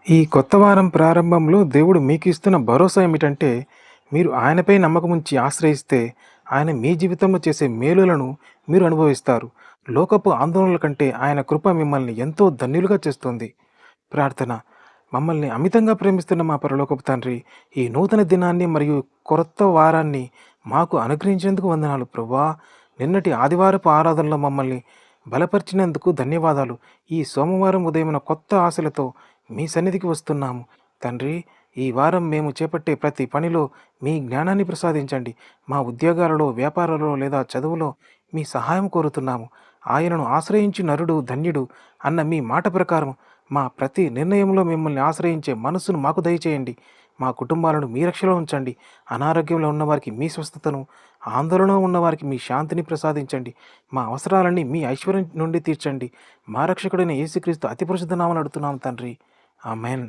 ఈ కొత్త వారం ప్రారంభంలో దేవుడు మీకిస్తున్న భరోసా ఏమిటంటే, మీరు ఆయనపై నమ్మకముంచి ఆశ్రయిస్తే, ఆయన మీ జీవితంలో చేసే మేలులను మీరు అనుభవిస్తారు. లోకపు ఆందోళనల కంటే ఆయన కృప మిమ్మల్ని ఎంతో ధన్యులుగా చేస్తుంది. ప్రార్థన. మమ్మల్ని అమితంగా ప్రేమిస్తున్న మా పరలోకపు తండ్రి, ఈ నూతన దినాన్ని మరియు కొత్త వారాన్ని మాకు అనుగ్రహించేందుకు వందనాలు ప్రభువా. నిన్నటి ఆదివారపు ఆరాధనలో మమ్మల్ని బలపరిచినందుకు ధన్యవాదాలు. ఈ సోమవారం ఉదయమున కొత్త ఆశలతో మీ సన్నిధికి వస్తున్నాము. తండ్రి, ఈ వారం మేము చేపట్టే ప్రతి పనిలో మీ జ్ఞానాన్ని ప్రసాదించండి. మా ఉద్యోగాలలో, వ్యాపారాలలో లేదా చదువులో మీ సహాయం కోరుతున్నాము. ఆయనను ఆశ్రయించి నరుడు ధన్యుడు అన్న మీ మాట ప్రకారం మా ప్రతి నిర్ణయంలో మిమ్మల్ని ఆశ్రయించే మనస్సును మాకు దయచేయండి. మా కుటుంబాలను మీ రక్షలో ఉంచండి. అనారోగ్యంలో ఉన్నవారికి మీ స్వస్థతను, ఆందోళనలో ఉన్నవారికి మీ శాంతిని ప్రసాదించండి. మా అవసరాలన్నీ మీ ఐశ్వర్యం నుండి తీర్చండి. మా రక్షకుడైన యేసుక్రీస్తు అతి పరిశుద్ధ నామమున అడుగుతున్నాము తండ్రి. ఆమేన్.